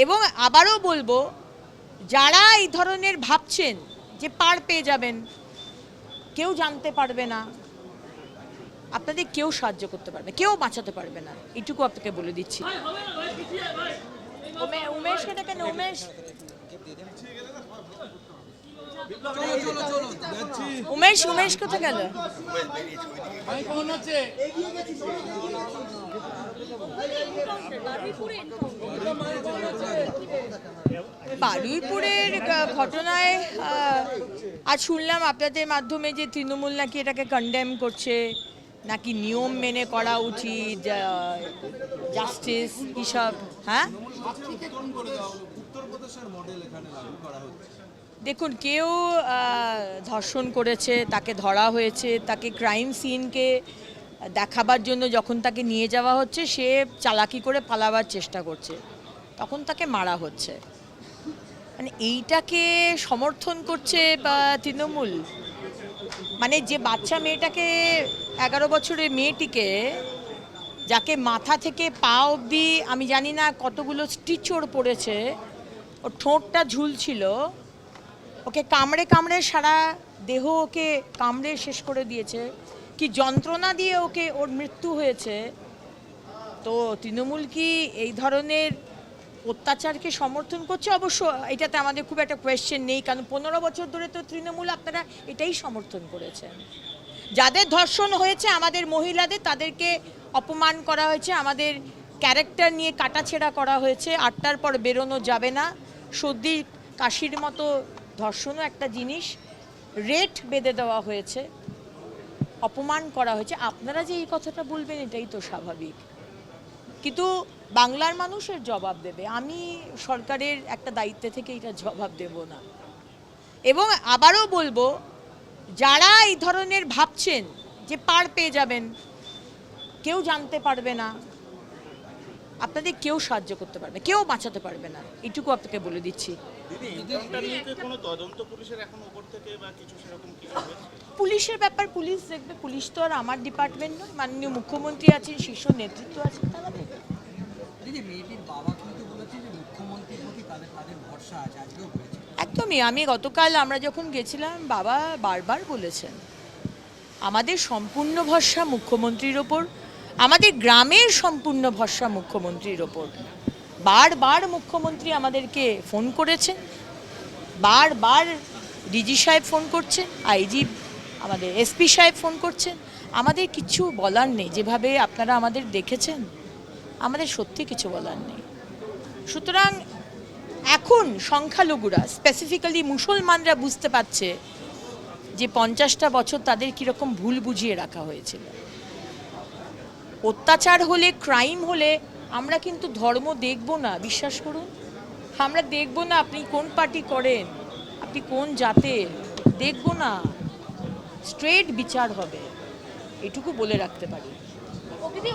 এবং আবারও বলবো, যারা এই ধরনের ভাবছেন যে পার পেয়ে যাবেন, কেউ জানতে পারবে না, আপনাদের কেউ সাহায্য করতে পারবে, কেউ বাঁচাতে পারবে না, এটুকু আপনাকে বলে দিচ্ছি। উমেশকে দেখেন, উমেশ কোথায় গেল? বারুইপুরের ঘটনায় আজ শুনলাম আপনাদের মাধ্যমে যে তৃণমূল নাকি এটাকে কন্ডেম করছে, নাকি নিয়ম মেনে করা উচিত, জাস্টিস এসব। হ্যাঁ, দেখুন, কেউ ধর্ষণ করেছে, তাকে ধরা হয়েছে, তাকে ক্রাইম সিনকে দেখাবার জন্য যখন তাকে নিয়ে যাওয়া হচ্ছে, সে চালাকি করে পালাবার চেষ্টা করছে, তখন তাকে মারা হচ্ছে। মানে এইটাকে সমর্থন করছে বা তৃণমূল, মানে যে বাচ্চা মেয়েটাকে, 11 বছরের মেয়েটিকে, যাকে মাথা থেকে পা অবধি আমি জানি না কতগুলো স্টিচর পড়েছে, ওর ঠোঁটটা ঝুলছিল, ওকে কামড়ে কামড়ে সারা দেহ ওকে কামড়ে শেষ করে দিয়েছে, কি যন্ত্রণা দিয়ে ওর মৃত্যু হয়েছে। তো তৃণমূল কি এই ধরনের অত্যাচারকে সমর্থন করছে? অবশ্য এটাতে আমাদের খুব একটা কোয়েশ্চেন নেই, কারণ 15 বছর ধরে তো তৃণমূল আপনারা এটাই সমর্থন করেছেন। যাদের ধর্ষণ হয়েছে আমাদের মহিলাদের, তাদেরকে অপমান করা হয়েছে, আমাদের ক্যারেক্টার নিয়ে কাটাছেঁড়া করা হয়েছে, 8টার পর বেরোনো যাবে না, সর্দি কাশির মতো ধর্ষণও একটা জিনিস, রেট বেঁধে দেওয়া হয়েছে, অপমান করা হয়েছে। আপনারা যে এই কথাটা বলবেন এটাই তো স্বাভাবিক, কিন্তু বাংলার মানুষের জবাব দেবে, আমি সরকারের একটা দায়িত্ব থেকে এটা জবাব দেব না। এবং আবারও বলবো, যারা এই ধরনের ভাবছেন যে পার পেয়ে যাবেন, কেউ জানতে পারবে না, আপনাদের কেউ সাহায্য করতে পারবে, কেউ বাঁচাতে পারবে না, এটুকু আপনাকে বলে দিচ্ছি। পুলিশের ব্যাপার পুলিশ দেখবে, পুলিশ তো আর আমার ডিপার্টমেন্ট নয়, মাননীয় মুখ্যমন্ত্রী আছেন, শীর্ষ নেতৃত্ব আছে, তারা দেখবে। একদমই, আমি গতকাল আমরা যখন গেছিলাম, বাবা বারবার বলেছেন আমাদের সম্পূর্ণ ভরসা মুখ্যমন্ত্রীর ওপর, আমাদের গ্রামের সম্পূর্ণ ভরসা মুখ্যমন্ত্রীর ওপর। বারবার মুখ্যমন্ত্রী আমাদেরকে ফোন করেছেন, বারবার ডিজি সাহেব ফোন করছেন, আইজি আমাদের এসপি সাহেব ফোন করছেন, আমাদের কিছু বলার নেই। যেভাবে আপনারা আমাদের দেখেছেন, আমাদের সত্যি কিছু বলার নেই। সুতরাং এখন সংখ্যালঘুরা, স্পেসিফিক্যালি মুসলমানরা বুঝতে পারছে যে 50টা বছর তাদের কীরকম ভুল বুঝিয়ে রাখা হয়েছিল। অত্যাচার হলে, ক্রাইম হলে আমরা কিন্তু ধর্ম দেখব না, বিশ্বাস করুন, আমরা দেখব না আপনি কোন পার্টি করেন, আপনি কোন জাতের, দেখব না, স্ট্রেট বিচার হবে, এটুকু বলে রাখতে পারি।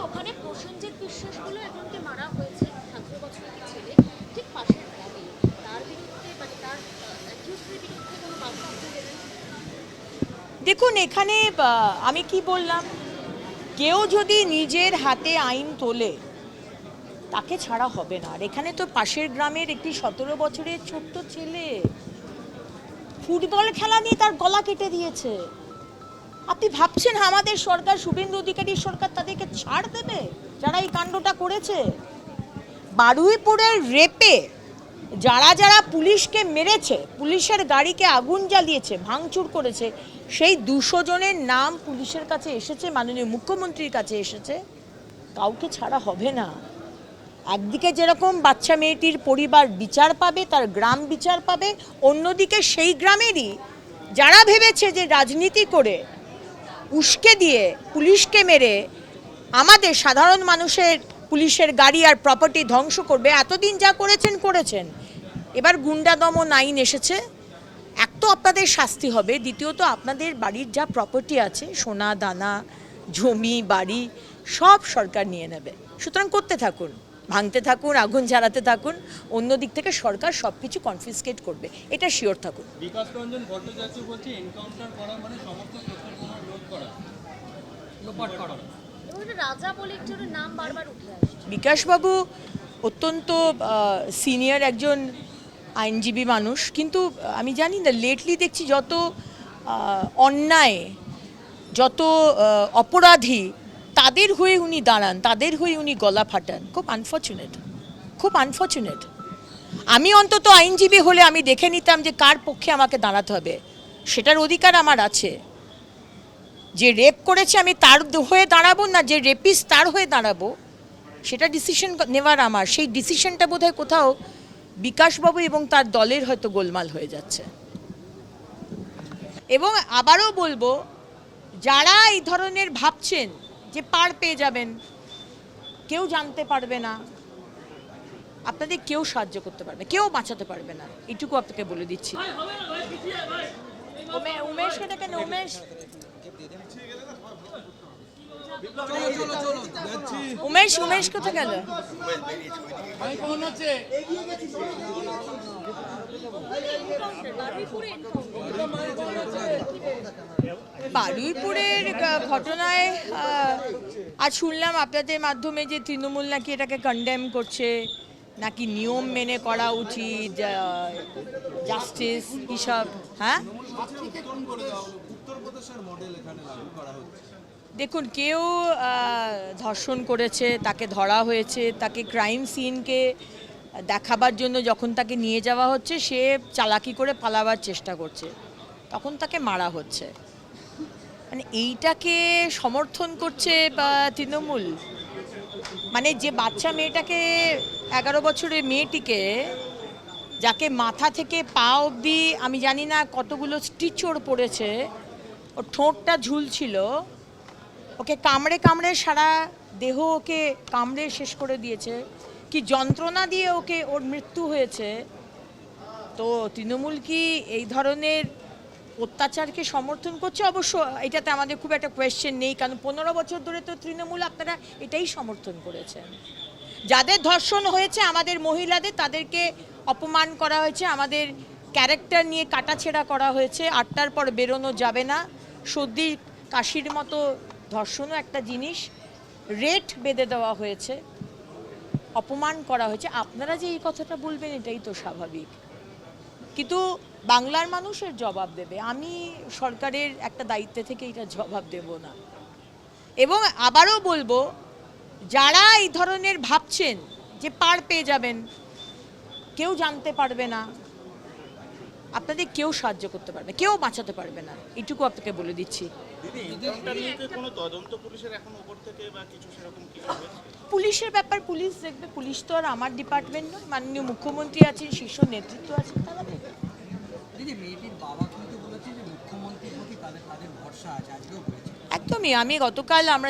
ওখানে প্রসেনজিৎ বিশ্বাস বলে একজনকে মারা হয়েছে, 17 বছরের ছেলে, ঠিক পাশের গ্রামে, তার বিরুদ্ধে মানে তার অ্যাকিউজের বিরুদ্ধে কোনো বার্তা আপনি দেবেন? দেখুন, এখানে আমি কি বললাম, কেউ যদি নিজের হাতে আইন তোলে তাকে ছাড়া হবে না। আর এখানে তো পাশের গ্রামের একটি 17 বছরের ছোট্ট ছেলে ফুটবল খেলা নিয়ে তার গলা কেটে দিয়েছে। আপনি ভাবছেন আমাদের সরকার, শুভেন্দু অধিকারীর সরকার, তাদেরকে ছাড় দেবে যারা এই কাণ্ডটা করেছে? বারুইপুরের রেপে যারা যারা পুলিশকে মেরেছে, পুলিশের গাড়িকে আগুন জ্বালিয়েছে, ভাঙচুর করেছে, সেই 200 জনের নাম পুলিশের কাছে এসেছে, মাননীয় মুখ্যমন্ত্রীর কাছে এসেছে, কাউকে ছাড়া হবে না। একদিকে যেরকম বাচ্চা মেয়েটির পরিবার বিচার পাবে, তার গ্রাম বিচার পাবে, অন্যদিকে সেই গ্রামেরই যারা ভেবেছে যে রাজনীতি করে, উস্কে দিয়ে, পুলিশকে মেরে আমাদের সাধারণ মানুষের, পুলিশের গাড়ি আর প্রপার্টি ধ্বংস করবে, এতদিন যা করেছেন, এবার গুন্ডা দমন আইন এসেছে, এক তো আপনাদের শাস্তি হবে, দ্বিতীয়ত আপনাদের বাড়ির যা প্রপার্টি আছে, সোনা দানা, জমি বাড়ি, সব সরকার নিয়ে নেবে। সুতরাং করতে থাকুন, ভাঙতে থাকুন, আগুন জ্বালাতে থাকুন, অন্য দিক থেকে সরকার সব কিছু কনফিসকেট করবে, এটা শিওর থাকুন। বিকাশ রঞ্জন ভট্টাচার্য বলছে এনকাউন্টার করা মানে সমস্ত পরিকল্পনা রোধ করা, লোপাট করা। রাজা বলে একজনের নাম বারবার উঠে আসছে। বিকাশবাবু অত্যন্ত সিনিয়র একজন আইনজীবী মানুষ, কিন্তু আমি জানি না লেটলি দেখছি যত অন্যায়, যত অপরাধী, তাদের হয়ে উনি দাঁড়ান, তাদের হয়ে উনি গলা ফাটান। খুব আনফর্চুনেট, খুব আনফর্চুনেট। আমি অন্তত আইনজীবী হলে আমি দেখে নিতাম যে কার পক্ষে আমাকে দাঁড়াতে হবে, সেটার অধিকার আমার আছে। যে রেপ করেছে আমি তার হয়ে দাঁড়াবো, না যে রেপিস্ট তার হয়ে দাঁড়াবো, সেটা ডিসিশন নেওয়ার আমার। সেই ডিসিশনটা বোধহয় কোথাও বিকাশবাবু এবং তার দলের হয়তো গোলমাল হয়ে যাচ্ছে। এবং আবারও বলবো, যারা এই ধরনের ভাবছেন যে পার পেয়ে যাবেন, কেউ জানতে পারবে না, আপনাদের কেউ সাহায্য করতে পারবে, কেউ বাঁচাতে পারবে না, এটুকু আপনাকে বলে দিচ্ছি। উমেশকে দেখেন, উমেশ কোথায় গেল? বারুইপুরের ঘটনায় আজ শুনলাম আপনাদের মাধ্যমে যে তৃণমূল নাকি এটাকে কন্ডেম করছে, নাকি নিয়ম মেনে করা উচিত, জাস্টিস এসব। হ্যাঁ, দেখুন, কেউ ধর্ষণ করেছে, তাকে ধরা হয়েছে, তাকে ক্রাইম সিনকে দেখাবার জন্য যখন তাকে নিয়ে যাওয়া হচ্ছে, সে চালাকি করে পালাবার চেষ্টা করছে, তখন তাকে মারা হচ্ছে। মানে এইটাকে সমর্থন করছে তৃণমূল। মানে যে বাচ্চা মেয়েটাকে, 11 বছরের মেয়েটিকে, যাকে মাথা থেকে পা অবধি আমি জানি না কতগুলো স্টিচর পড়েছে, ওর ঠোঁটটা ঝুলছিল, ওকে কামড়ে কামড়ে সারা দেহ ওকে কামড়ে শেষ করে দিয়েছে, কি যন্ত্রণা দিয়ে ওর মৃত্যু হয়েছে। তো তৃণমূল কি এই ধরনের অত্যাচারকে সমর্থন করছে? অবশ্য এটাতে আমাদের খুব একটা কোয়েশ্চেন নেই, কারণ 15 বছর ধরে তো তৃণমূল আপনারা এটাই সমর্থন করেছেন। যাদের ধর্ষণ হয়েছে আমাদের মহিলাদের, তাদেরকে অপমান করা হয়েছে, আমাদের ক্যারেক্টার নিয়ে কাটাছেঁড়া করা হয়েছে, 8টার পর বেরোনো যাবে না, সর্দি কাশির মতো ধর্ষণও একটা জিনিস, রেট বেঁধে দেওয়া হয়েছে, অপমান করা হয়েছে। আপনারা যে এই কথাটা বলবেন এটাই তো স্বাভাবিক, কিন্তু বাংলার মানুষের জবাব দেবে। আমি সরকারের একটা দায়িত্বে থেকে এটা জবাব দেব না। এবং আবারও বলবো, যারা এই ধরনের ভাবছেন যে পার পেয়ে যাবেন, কেউ জানতে পারবে না, আপনাদের কেউ সাহায্য করতে পারবে, কেউ বাঁচাতে পারবে না, এটুকু আপনাকে বলে দিচ্ছি। পুলিশের ব্যাপার পুলিশ দেখবে, পুলিশ তো আর আমার ডিপার্টমেন্ট নয়। মাননীয় মুখ্যমন্ত্রী আছেন, শীর্ষ নেতৃত্ব আছেন, তারা দেখবে। মেয়েটির বাবা কিন্তু বলেছে যে মুখ্যমন্ত্রীর প্রতি তাদের ভরসা আছে, আজকেও বলেছে। একদমই। আমি গতকাল আমরা